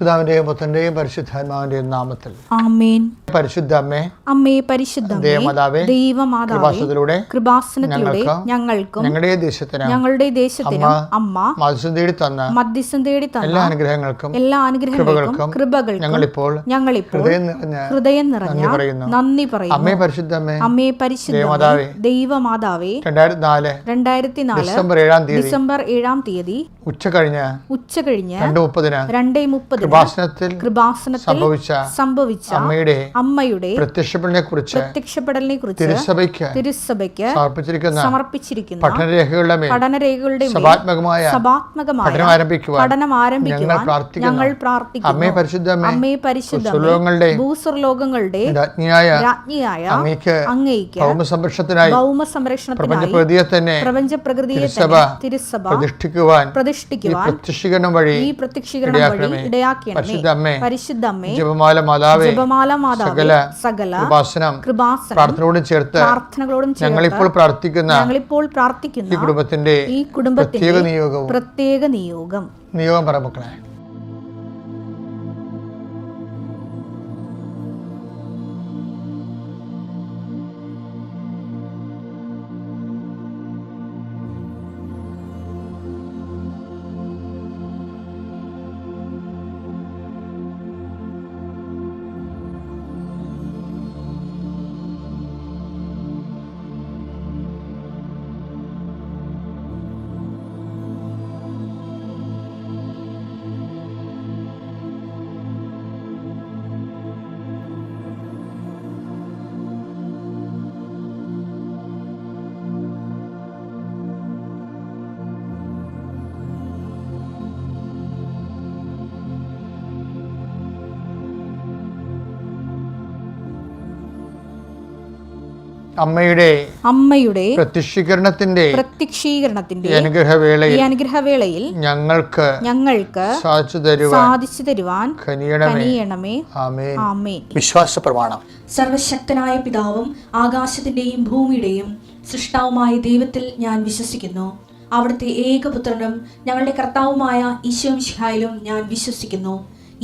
പിതാവിന്റെയും പുത്രന്റെയും പരിശുദ്ധാത്മാവിന്റെയും നാമത്തിൽ ആമേൻ. പരിശുദ്ധ അമ്മേ, അമ്മേ പരിശുദ്ധ ദൈവമാതാവേ, കൃപാസനത്തിലൂടെ ഞങ്ങൾക്കും ഞങ്ങളുടെ ദേശത്തിനും അമ്മ മധ്യസ്ഥം തേടി തന്ന എല്ലാ അനുഗ്രഹങ്ങൾക്കും കൃപകൾക്കും ഞങ്ങളിപ്പോൾ ഹൃദയം നിറഞ്ഞ നന്ദി പറയുന്നു. അമ്മേ പരിശുദ്ധ ദൈവമാതാവേ, 2004 ഡിസംബർ 7 തീയതി ഉച്ചകഴിഞ്ഞ് 2:30 സംഭവിച്ച അമ്മയുടെ പ്രത്യക്ഷപ്പെടലിനെക്കുറിച്ച് തിരുസഭയ്ക്ക് സമർപ്പിച്ചിരിക്കുന്ന പഠനരേഖകളുടെ പഠനം ആരംഭിക്കുവാൻ ഞങ്ങൾ പ്രാർത്ഥിക്കുന്നു. അമ്മേ പരിശുദ്ധ ഭൂസ്വർലോകങ്ങളുടെ രാജ്ഞിയായ അങ്ങേയ്ക്ക് ഭൗമസംരക്ഷണത്തിനായി പ്രപഞ്ചപ്രകൃതിയെ തിരുസഭ പ്രതിഷ്ഠിക്കുവാൻ ഈ പ്രത്യക്ഷീകരണം വഴി ഇടയാക്കണമേ. പരിശുദ്ധ അമ്മേ, ജപമാല മാതാവേ, സകല പ്രാർത്ഥനകളോടും ചേർത്ത് ഞങ്ങളിപ്പോൾ പ്രാർത്ഥിക്കുന്ന ഈ കുടുംബത്തിന്റെ പ്രത്യേക നിയോഗം പറ മക്കളെ. അമ്മയുടെ പ്രത്യക്ഷീകരണത്തിന്റെ അനുഗ്രഹവേളയിൽ ഞങ്ങൾക്ക് സാധിച്ചു തരുവാൻ കനിയണമേ. ആമേൻ. വിശ്വാസ പ്രമാണം. സർവശക്തനായ പിതാവും ആകാശത്തിന്റെയും ഭൂമിയുടെയും സൃഷ്ടാവുമായ ദൈവത്തിൽ ഞാൻ വിശ്വസിക്കുന്നു. അവിടുത്തെ ഏകപുത്രനും ഞങ്ങളുടെ കർത്താവുമായ ഈശോ മിശിഹായിലും ഞാൻ വിശ്വസിക്കുന്നു.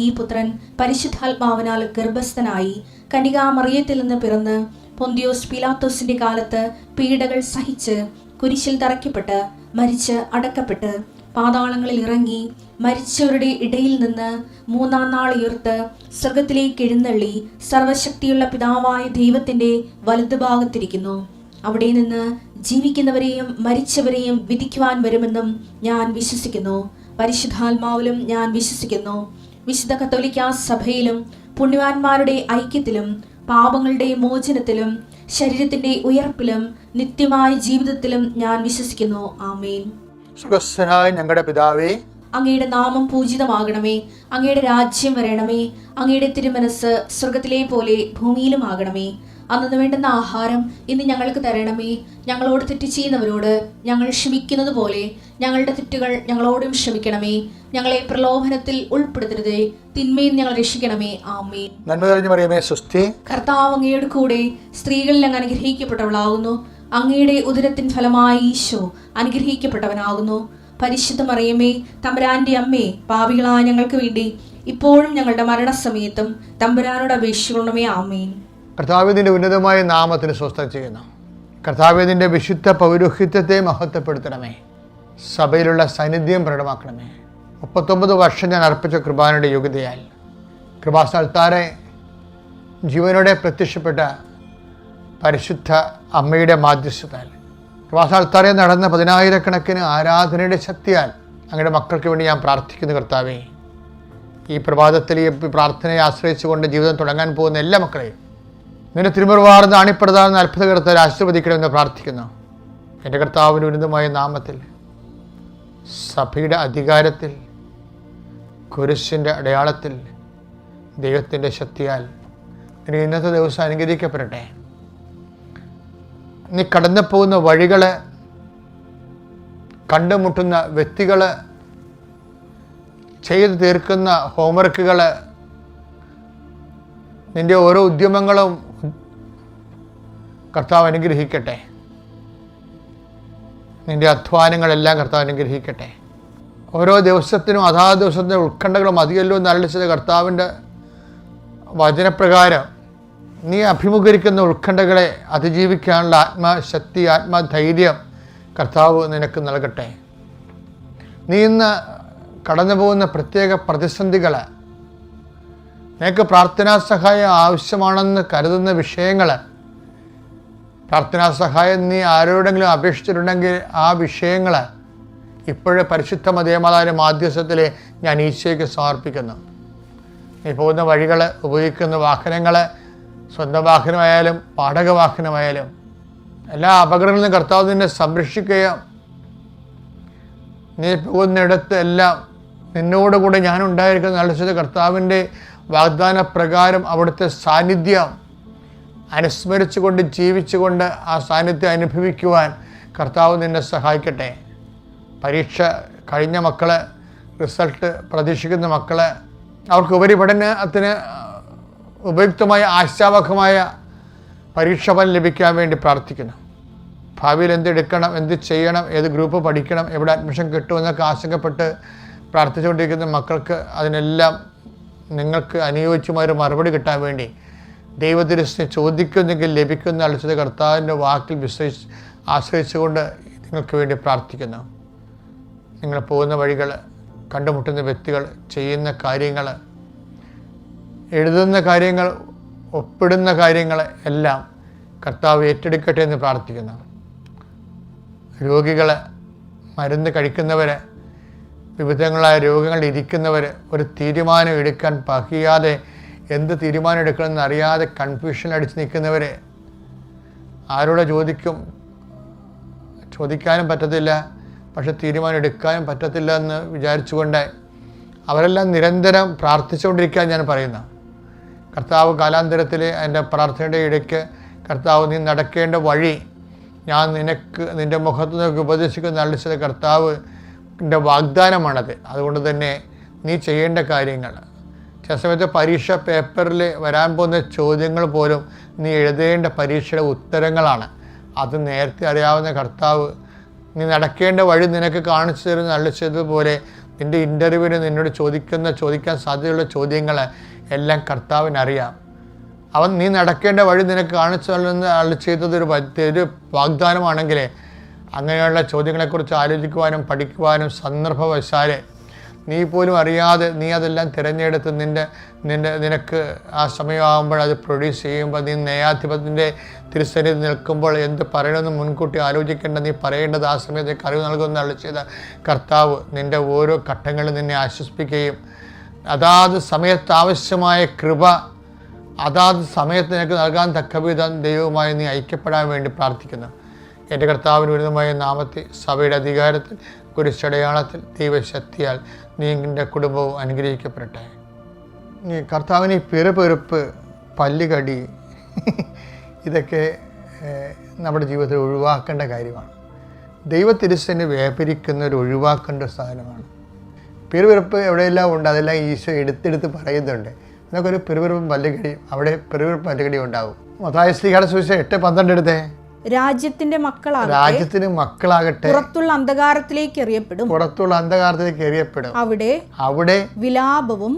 ഈ പുത്രൻ പരിശുദ്ധാത്മാവിനാൽ ഗർഭസ്ഥനായി കന്യകാമറിയത്തിൽ നിന്ന് പിറന്ന് പൊന്തിയോസ് പീലാത്തോസിന്റെ കാലത്ത് പീഡകൾ സഹിച്ച് കുരിശിൽ തറയ്ക്കപ്പെട്ട് മരിച്ച് അടക്കപ്പെട്ട് പാതാളങ്ങളിൽ ഇറങ്ങി മരിച്ചവരുടെ ഇടയിൽ നിന്ന് 3-ാം നാൾ ഉയർത്ത് സ്വർഗത്തിലേക്ക് എഴുന്നള്ളി സർവശക്തിയുള്ള പിതാവായ ദൈവത്തിന്റെ വലതുഭാഗത്തിരിക്കുന്നു. അവിടെ നിന്ന് ജീവിക്കുന്നവരെയും മരിച്ചവരെയും വിധിക്കുവാൻ വരുമെന്നും ഞാൻ വിശ്വസിക്കുന്നു. പരിശുദ്ധാത്മാവിലും ഞാൻ വിശ്വസിക്കുന്നു. വിശുദ്ധ കത്തോലിക്കാ സഭയിലും പുണ്യവാന്മാരുടെ ഐക്യത്തിലും പാപങ്ങളുടെ മോചനത്തിലും ശരീരത്തിന്റെ ഉയർപ്പിലും നിത്യമായ ജീവിതത്തിലും ഞാൻ വിശ്വസിക്കുന്നു. ആമേൻ. സുഖസ്ഥനായ ഞങ്ങളുടെ പിതാവേ, അങ്ങയുടെ നാമം പൂജിതമാകണമേ. അങ്ങയുടെ രാജ്യം വരണമേ. അങ്ങയുടെ തിരുമനസ് സ്വർഗത്തിലെ പോലെ ഭൂമിയിലും ആകണമേ. അന്നു വേണ്ടുന്ന ആഹാരം ഇന്ന് ഞങ്ങൾക്ക് തരണമേ. ഞങ്ങളോട് തെറ്റ് ചെയ്യുന്നവരോട് ഞങ്ങൾ ക്ഷമിക്കുന്നത് പോലെ ഞങ്ങളുടെ തെറ്റുകൾ ഞങ്ങളോടും ക്ഷമിക്കണമേ. ഞങ്ങളെ പ്രലോഭനത്തിൽ ഉൾപ്പെടുത്തരുതേ, തിന്മയിൽ ഞങ്ങൾ രക്ഷിക്കണമേ. ആമേൻ. നന്മ നിറഞ്ഞ മറിയമേ, സ്വസ്തി. കർത്താവ് അങ്ങയുടെ കൂടെ സ്ത്രീകളിൽ അങ്ങ് അനുഗ്രഹിക്കപ്പെട്ടവളാകുന്നു. അങ്ങയുടെ ഉദരത്തിൻ ഫലമായി ഈശോ അനുഗ്രഹിക്കപ്പെട്ടവനാകുന്നു. പരിശുദ്ധ മറിയമേ, തമ്പുരാന്റെ അമ്മേ, പാപികളായ ഞങ്ങൾക്ക് വേണ്ടി ഇപ്പോഴും ഞങ്ങളുടെ മരണസമയത്തും തമ്പുരാനോട് അപേക്ഷിക്കണമേ. ആമേൻ. കർത്താവിന്റെ ഉന്നതമായ നാമത്തിന് സ്വസ്ഥം ചെയ്യുന്നു. കർത്താവിന്റെ വിശുദ്ധ പൗരോഹിത്യത്തെ മഹത്വപ്പെടുത്തണമേ. സഭയിലുള്ള സാന്നിധ്യം പ്രകടമാക്കണമേ. 39 വർഷം ഞാൻ അർപ്പിച്ച കൃപാനയുടെ യോഗ്യതയാൽ കൃപാസ്ഥാനത്താറെ ജീവനോടെ പ്രത്യക്ഷപ്പെട്ട പരിശുദ്ധ അമ്മയുടെ മാധ്യസ്ഥത്താൽ കൃപാസ്ഥാനത്താറെ നടന്ന 10,000-കണക്കിന് ആരാധനയുടെ ശക്തിയാൽ അങ്ങയുടെ മക്കൾക്ക് വേണ്ടി ഞാൻ പ്രാർത്ഥിക്കുന്നു. കർത്താവേ, ഈ പ്രഭാതത്തിൽ ഈ പ്രാർത്ഥനയെ ആശ്രയിച്ചുകൊണ്ട് ജീവിതം തുടങ്ങാൻ പോകുന്ന എല്ലാ മക്കളെയും നിന്റെ തിരുമുറിവാർന്ന് അണിപ്രധാന അത്ഭുതകരത്താൽ ആശീർവദിക്കണമെന്ന് പ്രാർത്ഥിക്കുന്നു. എൻ്റെ കർത്താവിൻ്റെ ഉന്നതമായ നാമത്തിൽ സഭയുടെ അധികാരത്തിൽ കുരിശിൻ്റെ അടയാളത്തിൽ ദൈവത്തിൻ്റെ ശക്തിയാൽ നിനക്ക് ഇന്നത്തെ ദിവസം അനുഗ്രഹിക്കപ്പെടട്ടെ. നീ കടന്നു പോകുന്ന വഴികൾ, കണ്ടുമുട്ടുന്ന വ്യക്തികൾ, ചെയ്തു തീർക്കുന്ന ഹോംവർക്കുകൾ, നിൻ്റെ ഓരോ ഉദ്യമങ്ങളും കർത്താവ് അനുഗ്രഹിക്കട്ടെ. നിൻ്റെ അധ്വാനങ്ങളെല്ലാം കർത്താവ് അനുഗ്രഹിക്കട്ടെ. ഓരോ ദിവസത്തിനും അതാത് ദിവസത്തിൻ്റെ ഉത്കണ്ഠകൾ മതിയല്ലോ എന്ന് അരുളിച്ചത് കർത്താവിൻ്റെ വചനപ്രകാരം നീ അഭിമുഖീകരിക്കുന്ന ഉത്കണ്ഠകളെ അതിജീവിക്കാനുള്ള ആത്മശക്തി, ആത്മധൈര്യം കർത്താവ് നിനക്ക് നൽകട്ടെ. നീ ഇന്ന് കടന്നു പോകുന്ന പ്രത്യേക പ്രതിസന്ധികൾ, നിനക്ക് പ്രാർത്ഥനാ സഹായം ആവശ്യമാണെന്ന് കരുതുന്ന വിഷയങ്ങൾ, പ്രാർത്ഥനാ സഹായം നീ ആരോടെങ്കിലും അപേക്ഷിച്ചിട്ടുണ്ടെങ്കിൽ ആ വിഷയങ്ങൾ ഇപ്പോഴേ പരിശുദ്ധ മതേമാതാവിൻ്റെ മാധ്യസ്ഥത്തിൽ ഞാൻ ഈശോയ്ക്ക് സമർപ്പിക്കുന്നു. നീ പോകുന്ന വഴികൾ, ഉപയോഗിക്കുന്ന വാഹനങ്ങൾ, സ്വന്തം വാഹനമായാലും വാടക വാഹനമായാലും എല്ലാ അപകടങ്ങളിൽ നിന്നും കർത്താവ് നിന്നെ സംരക്ഷിക്കുകയും നീ പോകുന്നിടത്ത് എല്ലാം നിന്നോടുകൂടെ ഞാനുണ്ടായിരിക്കുന്ന അളിച്ചത് കർത്താവിൻ്റെ വാഗ്ദാന പ്രകാരം അവിടുത്തെ സാന്നിധ്യം അനുസ്മരിച്ചുകൊണ്ട് ജീവിച്ചുകൊണ്ട് ആ സാന്നിധ്യം അനുഭവിക്കുവാൻ കർത്താവ് നിന്നെ സഹായിക്കട്ടെ. പരീക്ഷ കഴിഞ്ഞ മക്കൾ, റിസൾട്ട് പ്രതീക്ഷിക്കുന്ന മക്കൾ, അവർക്ക് ഉപരിപഠനത്തിന് ഉപയുക്തമായ ആശാവഹമായ പരീക്ഷാഫലം ലഭിക്കാൻ വേണ്ടി പ്രാർത്ഥിക്കുന്നു. ഭാവിയിൽ എന്തെടുക്കണം, എന്ത് ചെയ്യണം, ഏത് ഗ്രൂപ്പ് പഠിക്കണം, എവിടെ അഡ്മിഷൻ കിട്ടുമെന്നൊക്കെ ആശങ്കപ്പെട്ട് പ്രാർത്ഥിച്ചുകൊണ്ടിരിക്കുന്ന മക്കൾക്ക് അതിനെല്ലാം നിങ്ങൾക്ക് അനുയോജ്യമായൊരു മറുപടി കിട്ടാൻ വേണ്ടി ദൈവത്തിനെ ചോദിക്കുന്നെങ്കിൽ ലഭിക്കുന്ന അളിച്ചത് കർത്താവിൻ്റെ വാക്കിൽ ആശ്രയിച്ചുകൊണ്ട് നിങ്ങൾക്ക് വേണ്ടി പ്രാർത്ഥിക്കുന്നു. നിങ്ങൾ പോകുന്ന വഴികൾ, കണ്ടുമുട്ടുന്ന വ്യക്തികൾ, ചെയ്യുന്ന കാര്യങ്ങൾ, എഴുതുന്ന കാര്യങ്ങൾ, ഒപ്പിടുന്ന കാര്യങ്ങൾ എല്ലാം കർത്താവ് ഏറ്റെടുക്കട്ടെ എന്ന് പ്രാർത്ഥിക്കുന്നു. രോഗികൾ, മരുന്ന് കഴിക്കുന്നവർ, വിവിധങ്ങളായ രോഗങ്ങളിൽ ഇരിക്കുന്നവർ, ഒരു തീരുമാനം എടുക്കാൻ പഹിയാതെ എന്ത് തീരുമാനം എടുക്കണമെന്ന് അറിയാതെ കൺഫ്യൂഷൻ അടിച്ച് നിൽക്കുന്നവർ, ആരോടെ ചോദിക്കാനും പറ്റത്തില്ല, പക്ഷെ തീരുമാനം എടുക്കാനും പറ്റത്തില്ല എന്ന് വിചാരിച്ചുകൊണ്ട് അവരെല്ലാം നിരന്തരം പ്രാർത്ഥിച്ചുകൊണ്ടിരിക്കാൻ ഞാൻ പറയുന്നു. കർത്താവ് കാലാന്തരത്തിൽ എൻ്റെ പ്രാർത്ഥനയുടെ ഇടയ്ക്ക് കർത്താവ് നീ നടക്കേണ്ട വഴി ഞാൻ നിൻ്റെ മുഖത്ത് നോക്കി ഉപദേശിക്കുന്ന അളിച്ചത് കർത്താവിൻ്റെ വാഗ്ദാനമാണത്. അതുകൊണ്ട് തന്നെ നീ ചെയ്യേണ്ട കാര്യങ്ങൾ, ചില സമയത്ത് പരീക്ഷ പേപ്പറിൽ വരാൻ പോകുന്ന ചോദ്യങ്ങൾ പോലും നീ എഴുതേണ്ട പരീക്ഷയുടെ ഉത്തരങ്ങളാണ്. അത് നേരത്തെ അറിയാവുന്ന കർത്താവ് നീ നടക്കേണ്ട വഴി നിനക്ക് കാണിച്ചു തരുന്ന അളിച്ചതുപോലെ നിൻ്റെ ഇൻ്റർവ്യൂവിന് നിന്നോട് ചോദിക്കാൻ സാധ്യതയുള്ള ചോദ്യങ്ങൾ എല്ലാം കർത്താവിനറിയാം. അവൻ നീ നടക്കേണ്ട വഴി നിനക്ക് കാണിച്ചു തരുന്ന അളിച്ചതൊരു വാഗ്ദാനമാണെങ്കിൽ അങ്ങനെയുള്ള ചോദ്യങ്ങളെക്കുറിച്ച് ആലോചിക്കുവാനും പഠിക്കുവാനും സന്ദർഭവശാൽ നീ പോലും അറിയാതെ നീ അതെല്ലാം തിരഞ്ഞെടുത്ത് നിനക്ക് ആ സമയമാകുമ്പോൾ അത് പ്രൊഡ്യൂസ് ചെയ്യുമ്പോൾ നീ ന്യായാധിപത്യത്തിൻ്റെ തിരുസന്നിധി നിൽക്കുമ്പോൾ എന്ത് പറയണമെന്ന് മുൻകൂട്ടി ആലോചിക്കേണ്ട, നീ പറയേണ്ടത് ആ സമയത്തേക്ക് അറിവ് നൽകുന്ന അളിച്ചത് കർത്താവ് നിൻ്റെ ഓരോ ഘട്ടങ്ങളിലും നിന്നെ ആശ്വസിപ്പിക്കുകയും അതാത് സമയത്ത് ആവശ്യമായ കൃപ അതാത് സമയത്ത് നിനക്ക് നൽകാൻ തക്കവിധം ദൈവവുമായി നീ ഐക്യപ്പെടാൻ വേണ്ടി പ്രാർത്ഥിക്കുന്നു. എൻ്റെ കർത്താവിന് ഉന്നതമായ നാമത്തിൽ സഭയുടെ അധികാരത്തിൽ കുരിശടയാളത്തിൽ ദൈവശക്തിയാൽ നീ നിൻ്റെ കുടുംബവും അനുഗ്രഹിക്കപ്പെടട്ടെ. നീ കർത്താവിന് പിറുപിറുപ്പ്, പല്ലുകടി ഇതൊക്കെ നമ്മുടെ ജീവിതത്തിൽ ഒഴിവാക്കേണ്ട കാര്യമാണ്. ദൈവത്തിരുസന്നെ വ്യാപരിക്കുന്നവർ ഒഴിവാക്കേണ്ട സാധനമാണ്. പിറുപിറുപ്പ് എവിടെയെല്ലാം ഉണ്ട്, അതെല്ലാം ഈശോ എടുത്തെടുത്ത് പറയുന്നുണ്ട്. എന്നൊക്കെ ഒരു പിറുപിറുപ്പും പല്ലുകടിയും അവിടെ പിറുപിറുപ്പും പല്ലുകടിയും ഉണ്ടാകും. മത്തായി ശ്ലീഹയുടെ സുവിശേഷം 8:12 എടുത്തേ. രാജ്യത്തിന് മക്കളാകട്ടെ പുറത്തുള്ള അന്ധകാരത്തിലേക്ക് എറിയപ്പെടും. അവിടെ വിലാപവും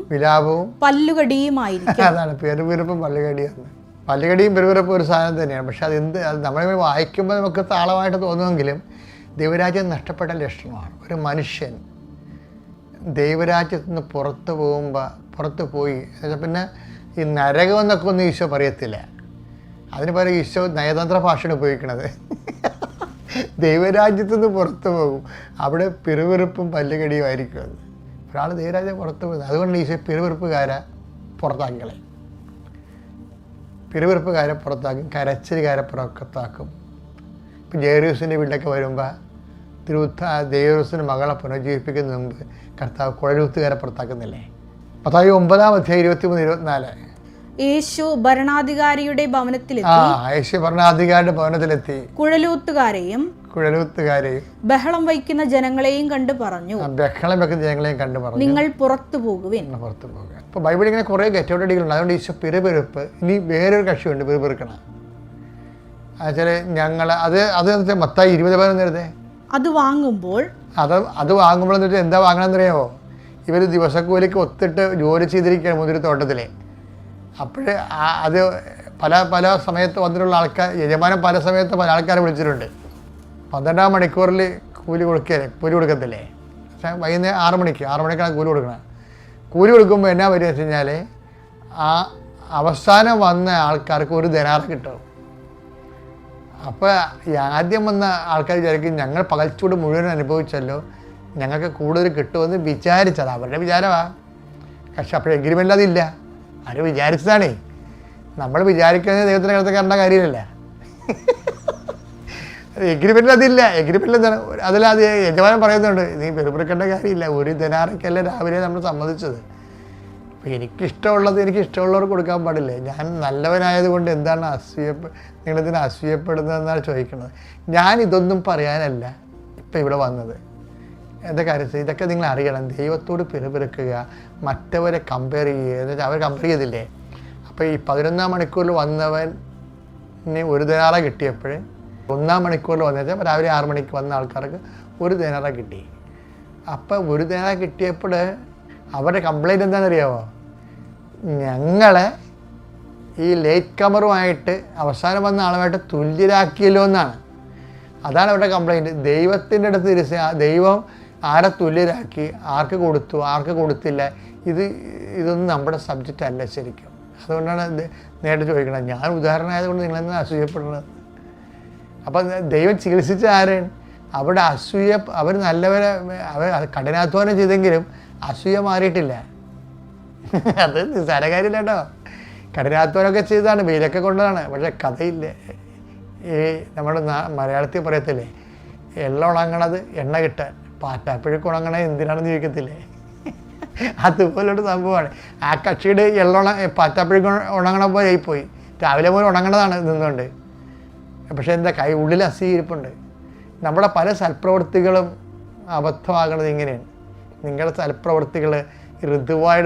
പല്ലുകടിയുമായിരിക്കും. അതാണ് പിറുപിറുപ്പും പല്ലുകടിയാണ്. പല്ലുകടിയും പിറുപിറുപ്പും ഒരു സാധനം തന്നെയാണ്. പക്ഷെ അത് നമ്മളെ വായിക്കുമ്പോൾ നമുക്ക് താളമായിട്ട് തോന്നുമെങ്കിലും ദൈവരാജ്യം നഷ്ടപ്പെട്ട ലക്ഷണമാണ്. ഒരു മനുഷ്യൻ ദൈവരാജ്യത്തു നിന്ന് പുറത്ത് പോയി പിന്നെ ഈ നരകമെന്നൊക്കെ ഒന്നും ഈശോ പറയത്തില്ല. അതിന് പകരം ഈശോ നയതന്ത്ര ഭാഷയാണ് ഉപയോഗിക്കുന്നത്. ദൈവരാജ്യത്തു നിന്ന് പുറത്തു പോകും, അവിടെ പിറുപിറുപ്പും പല്ലുകടിയും ആയിരിക്കും. അത് ഒരാൾ ദൈവരാജ്യം പുറത്തു പോകുന്നത്. അതുകൊണ്ട് ഈശോ പിറുപിറുപ്പുകാരെ പുറത്താക്കിക്കളയും, പുറത്താക്കും, കരച്ചിലുകാരെ പുറത്താക്കും. ഇപ്പം ജയറൂസിൻ്റെ വീട്ടിലൊക്കെ വരുമ്പോൾ ജയറൂസിൻ്റെ മകളെ പുനർജീവിപ്പിക്കുന്ന മുമ്പ് കർത്താവ് കുഴലൂത്തുകാരെ പുറത്താക്കുന്നില്ലേ? മത്തായി 9:23-24. യേശു ഭരണാധികാരിയുടെ ഭവനത്തിലെത്തി കുഴലൂത്തുകാരെയും ബഹളം വയ്ക്കുന്ന ജനങ്ങളെയും കണ്ട് പറഞ്ഞു, നിങ്ങൾ പുറത്തു പോകുവിൻ. അപ്പോൾ ബൈബിളിൽ ഇങ്ങനെ കുറേ ഗെറ്റൗട്ടടികളുണ്ട്. അതുകൊണ്ട് ഈശോ പിറുപിറുപ്പ്, ഇനി വേറൊരു കക്ഷിയുണ്ട് പിറുപിറുക്കണം. എന്നുവെച്ചാൽ അത് മത്തായി 20:11 നേരത്തെ അത് വാങ്ങുമ്പോൾ വാങ്ങുമ്പോഴെന്ന് വെച്ചാൽ എന്താ വാങ്ങണമെന്നറിയാമോ? ഇവർ ദിവസക്കൂലിക്ക് ഒത്തിട്ട് ജോലി ചെയ്തിരിക്കുകയാണ് മുന്തിരിത്തോട്ടത്തിൽ. അപ്പോൾ അത് പല സമയത്ത് വന്നിട്ടുള്ള ആൾക്കാർ, യജമാനൻ പല സമയത്ത് പല ആൾക്കാരെ വിളിച്ചിട്ടുണ്ട്. 12 മണിക്കൂറിൽ കൂലി കൊടുക്കത്തില്ലേ? പക്ഷേ വൈകുന്നേരം 6 മണിക്കാണ് കൂലി കൊടുക്കുന്നത്. കൂലി കൊടുക്കുമ്പോൾ എന്നാ വരിക വെച്ച് കഴിഞ്ഞാൽ ആ അവസാനം വന്ന ആൾക്കാർക്ക് 1 ദിനാർ കിട്ടും. അപ്പോൾ ആദ്യം വന്ന ആൾക്കാർ വിചാരിക്കും ഞങ്ങൾ പകൽച്ചൂട് മുഴുവൻ അനുഭവിച്ചല്ലോ, ഞങ്ങൾക്ക് കൂടുതൽ കിട്ടുമെന്ന് വിചാരിച്ചത് അവരുടെ വിചാരമാണ്. പക്ഷെ അപ്പോൾ എഗ്രിമെൻ്റ് അതില്ല, അവർ വിചാരിച്ചതാണേ. നമ്മൾ വിചാരിക്കുന്നത് ദൈവത്തിൻ്റെ കരുത്ത് കണ്ട കാര്യമില്ല. എഗ്രിമെൻ്റ് അതില്ല. എഗ്രിമെൻ്റ് എന്താണ്? അതിലത് യജമാനൻ പറയുന്നുണ്ട്, നീ പെരുപെറുക്കേണ്ട കാര്യമില്ല, 1 ദിനാറൊക്കെയല്ലേ രാവിലെ നമ്മൾ സമ്മതിച്ചത്. അപ്പോൾ എനിക്കിഷ്ടമുള്ളവർക്ക് കൊടുക്കാൻ പാടില്ലേ? ഞാൻ നല്ലവനായതുകൊണ്ട് എന്താണ് നിങ്ങളിതിനെ അസൂയപ്പെടുന്നതെന്നാണ് ചോദിക്കുന്നത്. ഞാൻ ഇതൊന്നും പറയാനല്ല ഇപ്പം ഇവിടെ വന്നത്. എന്താ കാര്യം? ഇതൊക്കെ നിങ്ങൾ അറിയണം. ദൈവത്തോട് പിറുപിറുക്കുക, മറ്റവരെ കമ്പയർ ചെയ്യുക. എന്ന് വെച്ചാൽ അവർ കമ്പയർ ചെയ്തില്ലേ? അപ്പോൾ ഈ 11 മണിക്കൂറിൽ വന്നവന് 1 ദിനാറ കിട്ടിയപ്പോൾ 1 മണിക്കൂറിൽ വന്നുവെച്ചാൽ രാവിലെ 6 മണിക്ക് വന്ന ആൾക്കാർക്ക് 1 ദിനാറ കിട്ടി. അപ്പോൾ 1 ദിനാറ കിട്ടിയപ്പോൾ അവരുടെ കംപ്ലൈൻറ്റ് എന്താണെന്നറിയാമോ? ഞങ്ങളെ ഈ ലേറ്റ് കമറുമായിട്ട് അവസാനം വന്ന ആളുമായിട്ട് തുല്യരാക്കിയല്ലോ എന്നാണ്. അതാണ് അവരുടെ കംപ്ലൈൻറ്റ്. ദൈവത്തിൻ്റെ അടുത്ത് ദൈവം ആരെ തുല്യരാക്കി, ആർക്ക് കൊടുത്തു, ആർക്ക് കൊടുത്തില്ല, ഇതൊന്നും നമ്മുടെ സബ്ജക്റ്റ് അല്ല ശരിക്കും. അതുകൊണ്ടാണ് നേരിട്ട് ചോദിക്കുന്നത്. ഞാൻ ഉദാഹരണമായതുകൊണ്ട് നിങ്ങളെന്താ അസൂയപ്പെടുന്നത്? അപ്പം ദൈവം ചികിത്സിച്ച ആരാണ്? അവിടെ അവർ നല്ലവരെ കഠിനാധ്വാനം ചെയ്തെങ്കിലും അസൂയ മാറിയിട്ടില്ല. അത് നിസ്സാര കാര്യമില്ല കേട്ടോ. കഠിനാധ്വാനമൊക്കെ ചെയ്താണ്, വെയിലൊക്കെ കൊണ്ടതാണ്. പക്ഷെ കഥയില്ല. ഈ നമ്മുടെ മലയാളത്തിൽ പറയത്തില്ലേ, എല്ലാം ഉണങ്ങണത് എണ്ണ കിട്ടാൻ, പാറ്റാപ്പഴക്ക് ഉണങ്ങണത് എന്തിനാണെന്ന് ചോദിക്കത്തില്ലേ? അതുപോലൊരു സംഭവമാണ്. ആ കക്ഷിയുടെ പാറ്റാപ്പഴക്ക് ഉണങ്ങണ പോലെ ആയിപ്പോയി. രാവിലെ പോലും ഉണങ്ങണതാണ് നിന്നുകൊണ്ട്. പക്ഷെ എന്താ ഉള്ളിൽ അസൂയിരിപ്പുണ്ട്. നമ്മുടെ പല സൽപ്രവൃത്തികളും അബദ്ധമാകണത് ഇങ്ങനെയാണ്. നിങ്ങളുടെ സൽപ്രവൃത്തികൾ ഋതുവായ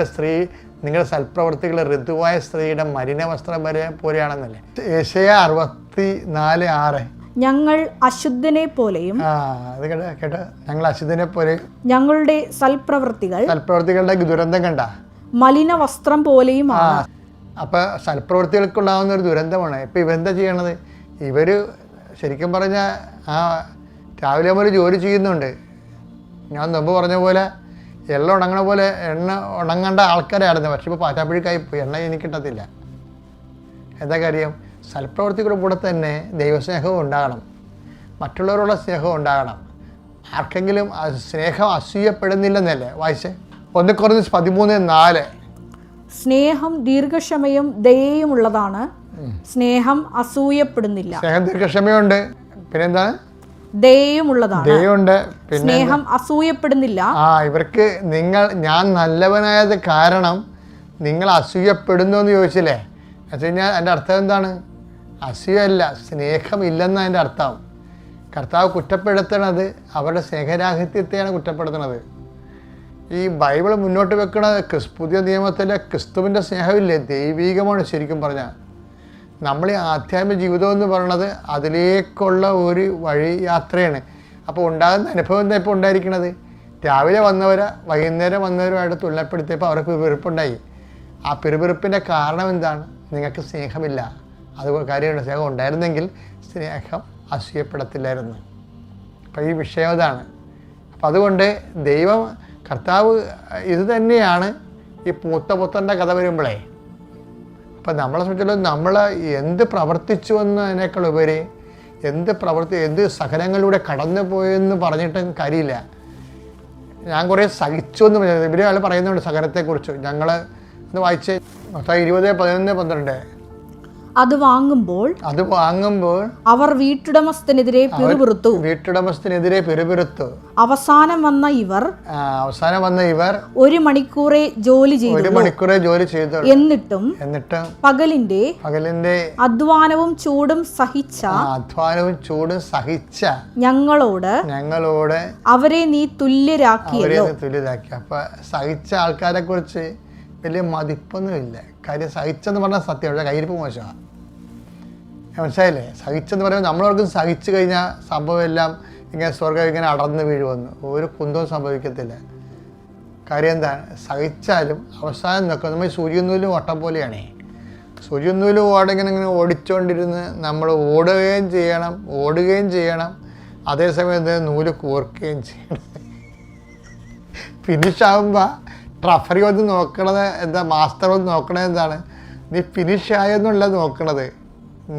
സ്ത്രീയുടെ മലിന വസ്ത്രം പോലെയാണെന്നല്ലേ? യെശയ്യാ 64:6. ഞങ്ങൾ അശുദ്ധനെ പോലെയും അത് കേട്ടോ, ഞങ്ങൾ അശുദ്ധനെ പോലെയും ഞങ്ങളുടെ സൽപ്രവൃത്തികളുടെ ദുരന്തം കണ്ട മലിന വസ്ത്രം പോലെയും. അപ്പോൾ സൽപ്രവൃത്തികൾക്കുണ്ടാകുന്ന ഒരു ദുരന്തമാണ്. ഇപ്പോൾ ഇവരെന്താ ചെയ്യണത്? ഇവർ ശരിക്കും പറഞ്ഞാൽ രാവിലെ മുതൽ ജോലി ചെയ്യുന്നുണ്ട്. ഞാൻ മുമ്പ് പറഞ്ഞ പോലെ എല്ലാം ഉണങ്ങണ പോലെ എണ്ണ ഉണങ്ങേണ്ട ആൾക്കാരായിരുന്നു. പക്ഷെ ഇപ്പോൾ പാറ്റാപ്പഴിക്കായി പോയി, എണ്ണ എനിക്ക് കിട്ടത്തില്ല. എന്താ കാര്യം? സൽപ്രവൃത്തികളുടെ കൂടെ തന്നെ ദൈവസ്നേഹവും ഉണ്ടാകണം, മറ്റുള്ളവരോടുള്ള സ്നേഹവും ഉണ്ടാകണം. ആർക്കെങ്കിലും സ്നേഹം അസൂയപ്പെടുന്നില്ലെന്നല്ലേ വായിച്ചേ? 1 Corinthians 13:4. സ്നേഹം ദീർഘക്ഷമയും ദയയും ഉള്ളതാണ്, സ്നേഹം അസൂയപ്പെടുന്നില്ല. സ്നേഹം ദീർഘക്ഷമയുണ്ട്, പിന്നെന്താണ്? ദയയുമുള്ളതാണ്, ദയയുണ്ട്, സ്നേഹം അസൂയപ്പെടുന്നില്ല. ഇവർക്ക് ഞാൻ നല്ലവനായത് കാരണം നിങ്ങൾ അസൂയപ്പെടുന്നു എന്ന് ചോദിച്ചില്ലേ? എന്ന് വെച്ച് കഴിഞ്ഞാൽ അതിൻ്റെ അർത്ഥം എന്താണ്? അസൂയല്ല, സ്നേഹമില്ലെന്ന് അതിൻ്റെ അർത്ഥം. കർത്താവ് കുറ്റപ്പെടുത്തണത് അവരുടെ സ്നേഹരാഹിത്യത്തെയാണ് കുറ്റപ്പെടുത്തുന്നത്. ഈ ബൈബിൾ മുന്നോട്ട് വെക്കണ പുതിയ നിയമത്തിലെ ക്രിസ്തുവിൻ്റെ സ്നേഹമില്ലേ, ദൈവീകമാണ് ശരിക്കും പറഞ്ഞാൽ. നമ്മൾ ഈ ആധ്യാത്മിക ജീവിതം എന്ന് പറയുന്നത് അതിലേക്കുള്ള ഒരു വഴി യാത്രയാണ്. അപ്പോൾ ഉണ്ടാകുന്ന അനുഭവം എന്താ ഇപ്പോൾ ഉണ്ടായിരിക്കണത്? രാവിലെ വന്നവരെ വൈകുന്നേരം വന്നവരുമായിട്ട് തുലനപ്പെടുത്തിയപ്പോൾ അവർക്ക് പിറുപിറുപ്പുണ്ടായി. ആ പിറുപിറുപ്പിൻ്റെ കാരണം എന്താണ്? നിങ്ങൾക്ക് സ്നേഹമില്ല. അതുപോലെ കാര്യമുണ്ട്. സ്നേഹം ഉണ്ടായിരുന്നെങ്കിൽ സ്നേഹം അസൂയപ്പെടത്തില്ലായിരുന്നു. അപ്പോൾ ഈ വിഷയം അതാണ്. അപ്പം അതുകൊണ്ട് കർത്താവ് ഇത് തന്നെയാണ് ഈ പുത്തൻ്റെ കഥ വരുമ്പോഴേ. അപ്പം നമ്മളെ സംബന്ധിച്ചിടത്തോളം നമ്മൾ എന്ത് പ്രവർത്തിച്ചു എന്നതിനേക്കാൾ ഉപരി എന്ത് സഹനങ്ങളിലൂടെ കടന്നു പോയെന്ന് പറഞ്ഞിട്ടും കാര്യമില്ല. ഞാൻ കുറേ സഹിച്ചു എന്ന് പറഞ്ഞത് ഇവരെ ആൾ പറയുന്നുണ്ട് സഹനത്തെക്കുറിച്ച്. ഞങ്ങൾ ഒന്ന് വായിച്ച് 20:11-12. അത് വാങ്ങുമ്പോൾ അവർ വീട്ടുടമസ്ഥനെതിരെ പിറുപിറുത്തു. അവസാനം വന്ന ഇവർ 1 മണിക്കൂറേ ജോലി ചെയ്തു. എന്നിട്ടും പകലിന്റെ അധ്വാനവും ചൂടും സഹിച്ച ഞങ്ങളോട് അവരെ നീ തുല്യരാക്കിയല്ലോ. അപ്പൊ സഹിച്ച ആൾക്കാരെ കുറിച്ച് വലിയ മതിപ്പൊന്നുമില്ല. കാര്യം സഹിച്ചെന്ന് പറഞ്ഞാൽ സത്യം, പക്ഷേ കയ്യിരിപ്പ് മോശമാണ്. മനസ്സിലായില്ലേ? സഹിച്ചെന്ന് പറയുമ്പോൾ നമ്മളവർക്കും സഹിച്ചു കഴിഞ്ഞാൽ സംഭവം എല്ലാം ഇങ്ങനെ സ്വർഗം ഇങ്ങനെ അടർന്ന് വീഴുമെന്ന്. ഒരു കുന്തവും സംഭവിക്കത്തില്ല. കാര്യം എന്താണ്? സഹിച്ചാലും അവസാനം നോക്കുക. നമ്മൾ സൂര്യനൂലും ഓട്ടം പോലെയാണേ. സൂര്യനൂലും ഇങ്ങനെ ഓടിച്ചുകൊണ്ടിരുന്ന് നമ്മൾ ഓടുകയും ചെയ്യണം, അതേസമയത്ത് നൂല് കോർക്കുകയും ചെയ്യണം. ഫിനിഷാകുമ്പോൾ ട്രഫറി ഒന്ന് നോക്കണത് എന്താ, മാസ്റ്റർ ഒന്ന് നോക്കണത് എന്താണ്? നീ ഫിനിഷായോ എന്നല്ല നോക്കണത്,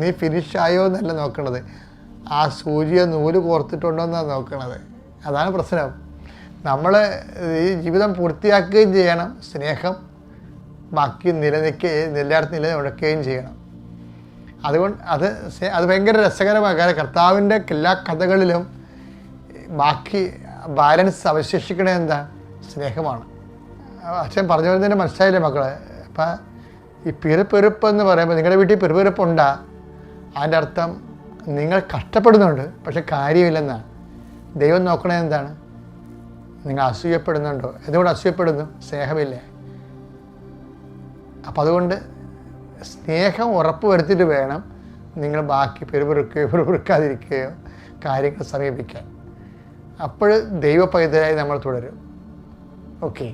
നീ ഫിനിഷായോ എന്നല്ല നോക്കണത്, ആ സൂര്യ നൂല് കോർത്തിട്ടുണ്ടോ എന്നാണ് നോക്കണത്. അതാണ് പ്രശ്നം. നമ്മൾ ഈ ജീവിതം പൂർത്തിയാക്കുകയും ചെയ്യണം, സ്നേഹം ബാക്കി എല്ലായിടത്തും നിലനിൽക്കുകയും ചെയ്യണം. അതുകൊണ്ട് അത് ഭയങ്കര രസകരമായ കാര്യം. കർത്താവിൻ്റെ എല്ലാ കഥകളിലും ബാക്കി ബാലൻസ് അവശേഷിക്കണത് എന്താ? സ്നേഹമാണ്. അച്ഛൻ പറഞ്ഞു വരുന്നതിന് മനസ്സിലായില്ലേ മക്കളെ? അപ്പം ഈ പിറുപിറുപ്പ് എന്ന് പറയുമ്പോൾ നിങ്ങളുടെ വീട്ടിൽ പിറുപിറുപ്പുണ്ടാ, അതിൻ്റെ അർത്ഥം നിങ്ങൾ കഷ്ടപ്പെടുന്നുണ്ട്, പക്ഷെ കാര്യമില്ലെന്നാണ്. ദൈവം നോക്കണത് എന്താണ്? നിങ്ങൾ അസൂയപ്പെടുന്നുണ്ടോ? എന്തുകൊണ്ട് അസൂയപ്പെടുന്നു? സ്നേഹമില്ലേ? അപ്പം അതുകൊണ്ട് സ്നേഹം ഉറപ്പ് വരുത്തിയിട്ട് വേണം നിങ്ങൾ ബാക്കി പിറുപിറുക്കാതിരിക്കുകയോ കാര്യങ്ങൾ സമീപിക്കാൻ. അപ്പോൾ ദൈവ പൈതലായി നമ്മൾ തുടരും. ഓക്കെ.